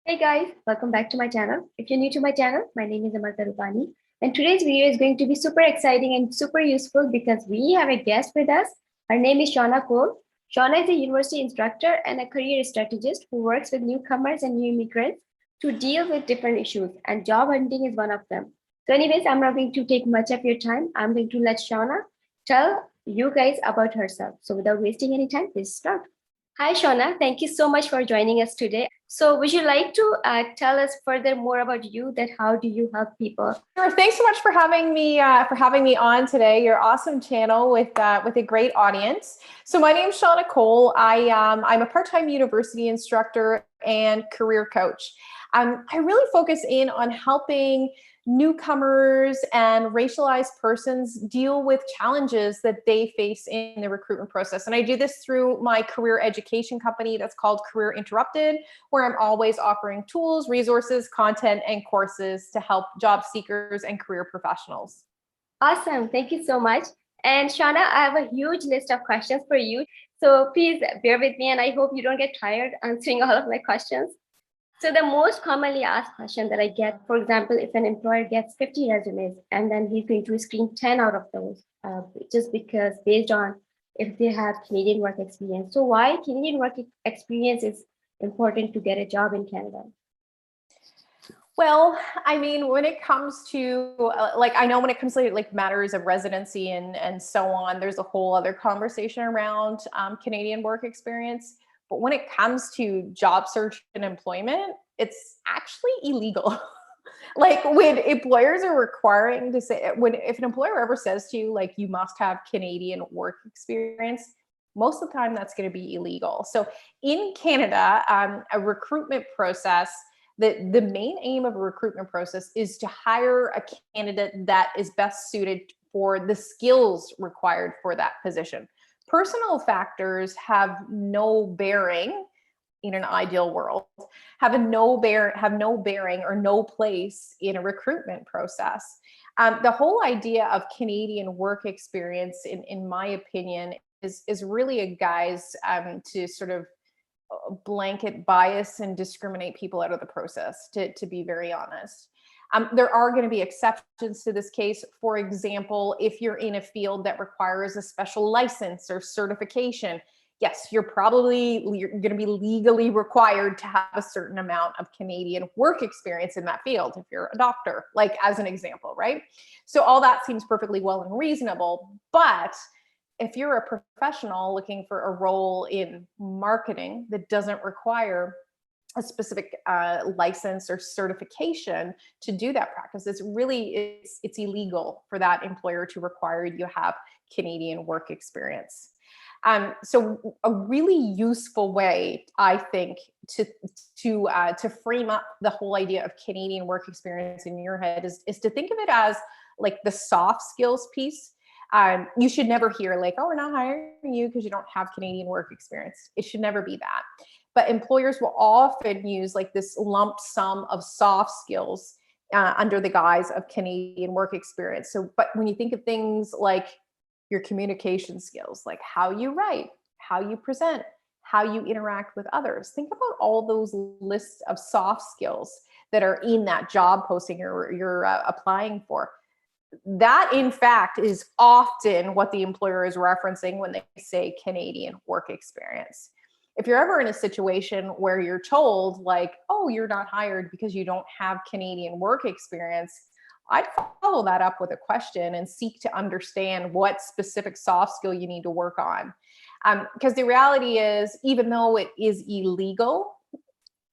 Hey guys, welcome back to my channel. If you're new to my channel, my name is Amerta Roopani, and today's video is going to be super exciting and super useful because we have a guest with us. Her name is Shauna Cole. Shauna is a university instructor and a career strategist who works with newcomers and new immigrants to deal with different issues, and job hunting is one of them. So anyways, I'm not going to take much of your time. I'm going to let Shauna tell you guys about herself. So without wasting any time, let's start. Hi, Shauna. Thank you so much for joining us today. So, would you like to tell us further more about you? That how do you help people? Sure. Thanks so much for having me on today. Your awesome channel with a great audience. So my name is Shauna Cole. I'm a part-time university instructor and career coach. I really focus in on helping newcomers and racialized persons deal with challenges that they face in the recruitment process. And I do this through my career education company that's called Career Interrupted, where I'm always offering tools, resources, content, and courses to help job seekers and career professionals. Awesome. Thank you so much. And Shauna, I have a huge list of questions for you. So please bear with me, and I hope you don't get tired answering all of my questions. So the most commonly asked question that I get, for example, if an employer gets 50 resumes and then he's going to screen 10 out of those, just because based on if they have Canadian work experience. So why Canadian work experience is important to get a job in Canada? Well, I mean, when it comes to I know when it comes to like matters of residency and so on, there's a whole other conversation around Canadian work experience. But when it comes to job search and employment, it's actually illegal. Like when employers are requiring to say, if an employer ever says to you, like, you must have Canadian work experience, most of the time that's going to be illegal. So in Canada, a recruitment process, the main aim of a recruitment process is to hire a candidate that is best suited for the skills required for that position. Personal factors have no bearing in an ideal world, have no bearing or no place in a recruitment process. The whole idea of Canadian work experience, in my opinion, is really a guise to sort of blanket bias and discriminate people out of the process, to be very honest. There are going to be exceptions to this case. For example, if you're in a field that requires a special license or certification, yes, you're going to be legally required to have a certain amount of Canadian work experience in that field, if you're a doctor, like as an example, right? So all that seems perfectly well and reasonable. But if you're a professional looking for a role in marketing that doesn't require a specific license or certification to do that practice, it's illegal for that employer to require you have Canadian work experience. So a really useful way, I think, to frame up the whole idea of Canadian work experience in your head is to think of it as like the soft skills piece. You should never hear like, oh, we're not hiring you because you don't have Canadian work experience. It should never be that. But employers will often use like this lump sum of soft skills under the guise of Canadian work experience. So, but when you think of things like your communication skills, like how you write, how you present, how you interact with others, think about all those lists of soft skills that are in that job posting you're applying for. That, in fact, is often what the employer is referencing when they say Canadian work experience. If you're ever in a situation where you're told like, oh, you're not hired because you don't have Canadian work experience, I'd follow that up with a question and seek to understand what specific soft skill you need to work on. Because the reality is, even though it is illegal,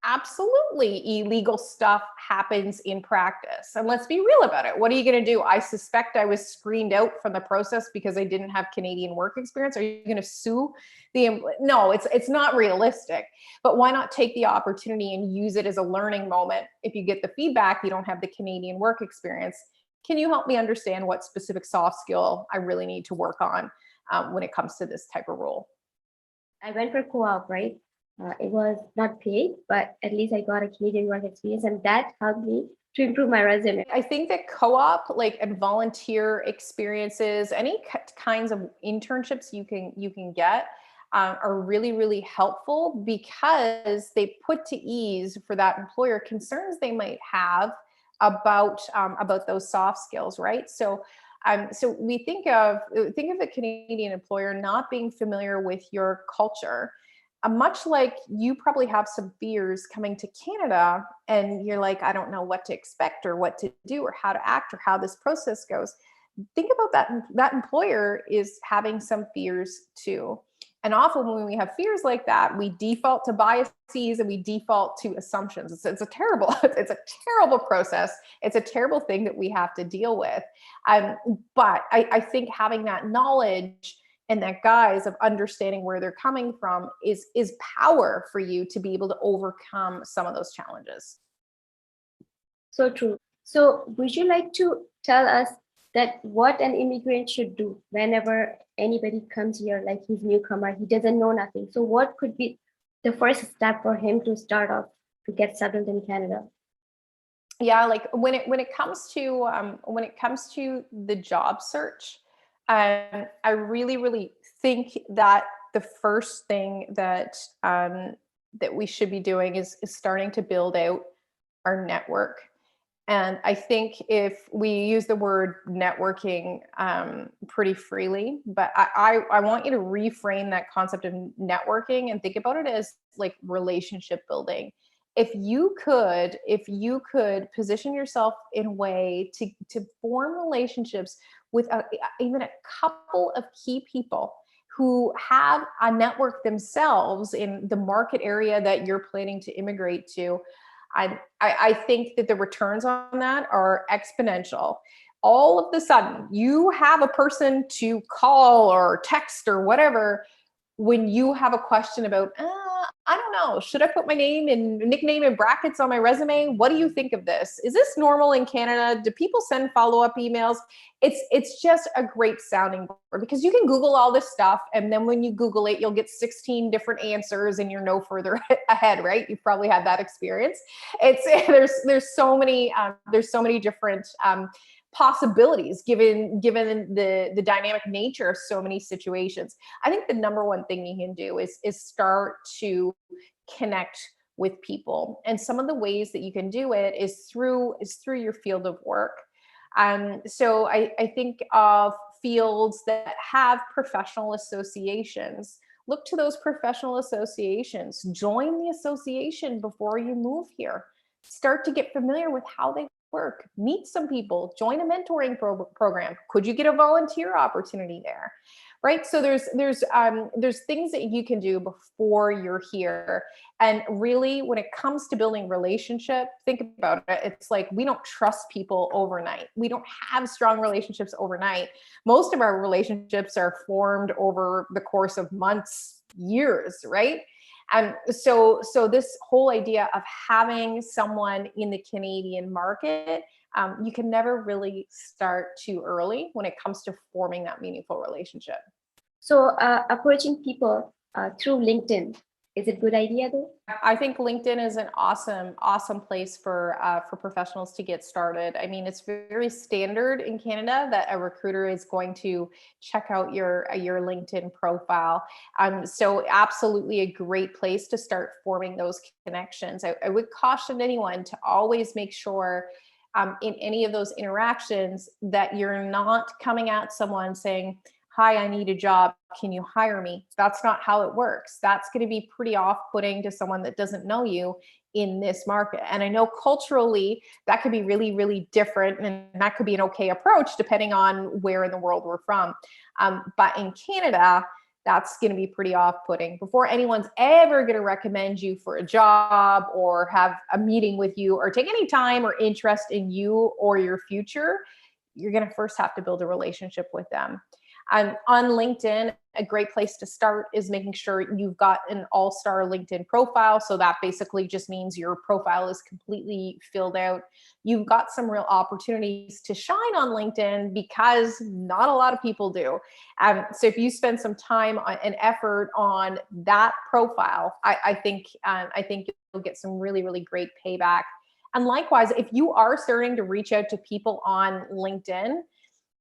absolutely illegal stuff happens in practice. And let's be real about it. What are you going to do? I suspect I was screened out from the process because I didn't have Canadian work experience. Are you going to sue the? No, it's not realistic. But why not take the opportunity and use it as a learning moment? If you get the feedback, you don't have the Canadian work experience. Can you help me understand what specific soft skill I really need to work on when it comes to this type of role? I went for co-op, right? It was not paid, but at least I got a Canadian work experience, and that helped me to improve my resume. I think that co-op and volunteer experiences, any kinds of internships you can get, are really, really helpful because they put to ease for that employer concerns they might have about those soft skills, right? So we think of the Canadian employer not being familiar with your culture. Much like you probably have some fears coming to Canada and you're like, I don't know what to expect or what to do or how to act or how this process goes. Think about that employer is having some fears too. And often when we have fears like that, we default to biases and we default to assumptions. It's a terrible, it's a terrible process. It's a terrible thing that we have to deal with. But I think having that knowledge and that guise of understanding where they're coming from is power for you to be able to overcome some of those challenges. So true. So would you like to tell us that what an immigrant should do whenever anybody comes here, like he's newcomer, he doesn't know nothing. So what could be the first step for him to start off to get settled in Canada? Yeah, like when it comes to the job search, I really think that the first thing that that we should be doing is starting to build out our network. And I think if we use the word networking pretty freely, but I want you to reframe that concept of networking and think about it as like relationship building. If you could position yourself in a way to form relationships with even a couple of key people who have a network themselves in the market area that you're planning to immigrate to, I think that the returns on that are exponential. All of the sudden, you have a person to call or text or whatever when you have a question about, I don't know, should I put my name and nickname in brackets on my resume? What do you think of this? Is this normal in Canada? Do people send follow-up emails? It's just a great sounding board because you can Google all this stuff. And then when you Google it, you'll get 16 different answers and you're no further ahead, right? You've probably had that experience. There's so many different possibilities given the dynamic nature of so many situations. I think the number one thing you can do is start to connect with people, and some of the ways that you can do it is through your field of work. So I think of fields that have professional associations. Look to those professional associations. Join the association before you move here. Start to get familiar with how they work, meet some people, join a mentoring program. Could you get a volunteer opportunity there? Right. So there's things that you can do before you're here. And really, when it comes to building relationship, think about it. It's like we don't trust people overnight. We don't have strong relationships overnight. Most of our relationships are formed over the course of months, years, right? So this whole idea of having someone in the Canadian market, you can never really start too early when it comes to forming that meaningful relationship. So approaching people through LinkedIn, is it a good idea though? I think LinkedIn is an awesome place for professionals to get started. I mean, it's very standard in Canada that a recruiter is going to check out your LinkedIn profile. So absolutely a great place to start forming those connections. I would caution anyone to always make sure in any of those interactions that you're not coming at someone saying, hi, I need a job. Can you hire me? That's not how it works. That's going to be pretty off-putting to someone that doesn't know you in this market. And I know culturally that could be really, really different. And that could be an okay approach depending on where in the world we're from. But in Canada, that's going to be pretty off-putting. Before anyone's ever going to recommend you for a job or have a meeting with you or take any time or interest in you or your future, you're going to first have to build a relationship with them. On LinkedIn, a great place to start is making sure you've got an all-star LinkedIn profile. So that basically just means your profile is completely filled out. You've got some real opportunities to shine on LinkedIn because not a lot of people do. So if you spend some time and effort on that profile, I think you'll get some really, really great payback. And likewise, if you are starting to reach out to people on LinkedIn,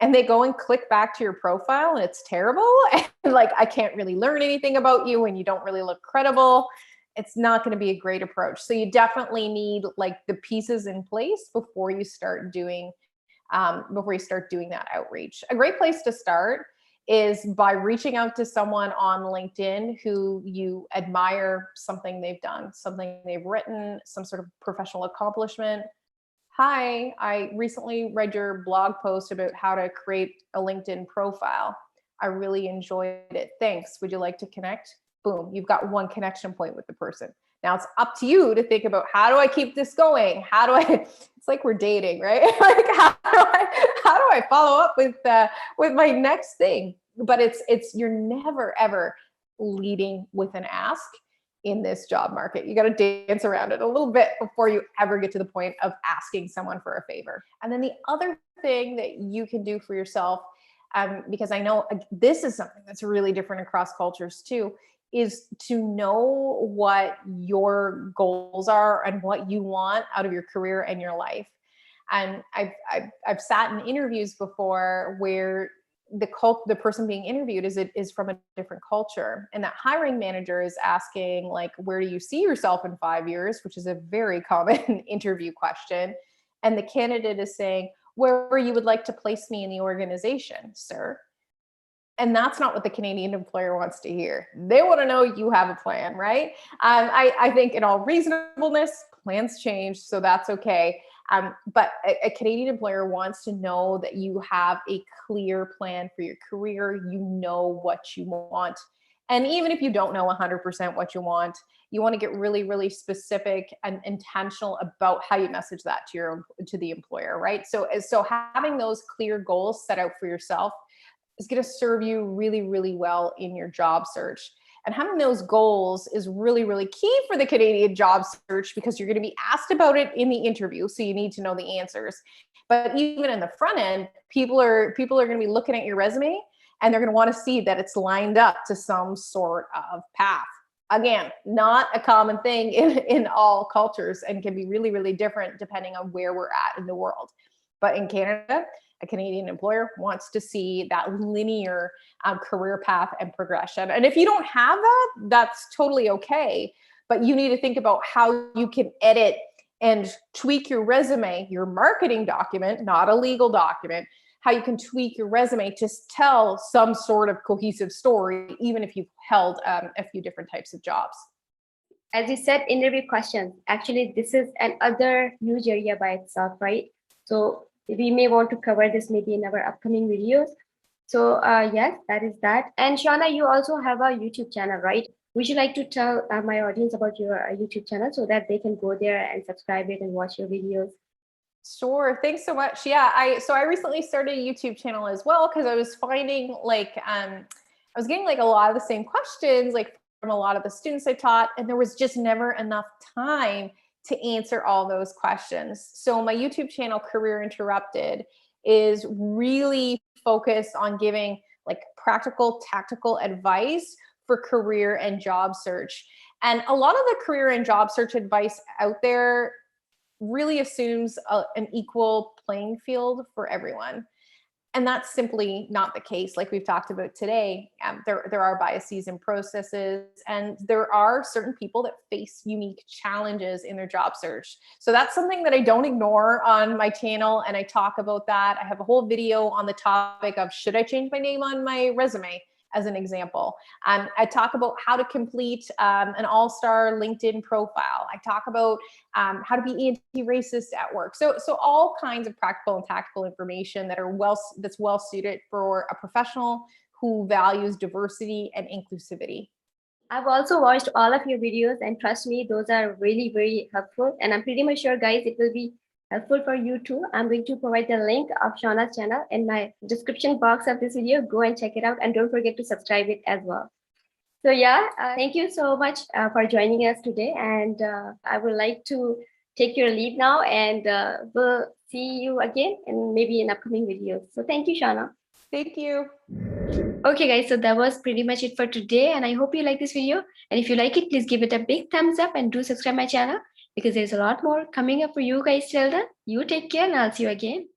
and they go and click back to your profile and it's terrible. And like, I can't really learn anything about you and you don't really look credible. It's not going to be a great approach. So you definitely need like the pieces in place before you start doing that outreach. A great place to start is by reaching out to someone on LinkedIn who you admire something they've done, something they've written, some sort of professional accomplishment. Hi, I recently read your blog post about how to create a LinkedIn profile. I really enjoyed it. Thanks. Would you like to connect? Boom, you've got one connection point with the person. Now it's up to you to think about, how do I keep this going? How do I, it's like we're dating, right? Like how do I follow up with my next thing? But it's you're never ever leading with an ask in this job market. You got to dance around it a little bit before you ever get to the point of asking someone for a favor. And then the other thing that you can do for yourself, because I know this is something that's really different across cultures too, is to know what your goals are and what you want out of your career and your life. And I've sat in interviews before where the person being interviewed is from a different culture, and that hiring manager is asking like, where do you see yourself in 5 years, which is a very common interview question. And the candidate is saying, where you would like to place me in the organization, sir. And that's not what the Canadian employer wants to hear. They want to know you have a plan, right? I think in all reasonableness, plans change, so that's okay. But a Canadian employer wants to know that you have a clear plan for your career. You know what you want. And even if you don't know 100% what you want to get really, really specific and intentional about how you message that to the employer, right? So having those clear goals set out for yourself is going to serve you really, really well in your job search. And having those goals is really, really key for the Canadian job search, because you're going to be asked about it in the interview. So you need to know the answers. But even in the front end, people are going to be looking at your resume, and they're going to want to see that it's lined up to some sort of path. Again, not a common thing in all cultures, and can be really, really different depending on where we're at in the world. But in Canada, a Canadian employer wants to see that linear career path and progression. And if you don't have that, that's totally okay. But you need to think about how you can edit and tweak your resume, your marketing document, not a legal document, how you can tweak your resume to tell some sort of cohesive story, even if you've held a few different types of jobs. As you said, interview questions. Actually, this is another huge area by itself, right? So we may want to cover this maybe in our upcoming videos. So yes, that is that. And Shauna, you also have a YouTube channel, right? Would you like to tell my audience about your YouTube channel so that they can go there and subscribe it and watch your videos? Sure. Thanks so much. Yeah. I recently started a YouTube channel as well, because I was finding like, I was getting like a lot of the same questions, like from a lot of the students I taught, and there was just never enough time to answer all those questions. So my YouTube channel, Career Interrupted, is really focused on giving like practical, tactical advice for career and job search. And a lot of the career and job search advice out there really assumes an equal playing field for everyone. And that's simply not the case. Like we've talked about today, there are biases and processes, and there are certain people that face unique challenges in their job search. So that's something that I don't ignore on my channel, and I talk about that. I have a whole video on the topic of, should I change my name on my resume, as an example. I talk about how to complete an all-star LinkedIn profile. I talk about how to be anti-racist at work. So all kinds of practical and tactical information that's well suited for a professional who values diversity and inclusivity. I've also watched all of your videos, and trust me, those are really, very helpful. And I'm pretty much sure, guys, it will be helpful for you too. I'm going to provide the link of Shauna's channel in my description box of this video. Go and check it out, and don't forget to subscribe it as well. So yeah, thank you so much for joining us today. And I would like to take your leave now, and we'll see you again in maybe in upcoming videos. So thank you, Shauna. Thank you. Okay, guys, so that was pretty much it for today. And I hope you like this video. And if you like it, please give it a big thumbs up and do subscribe my channel, because there's a lot more coming up for you guys till then. You take care, and I'll see you again.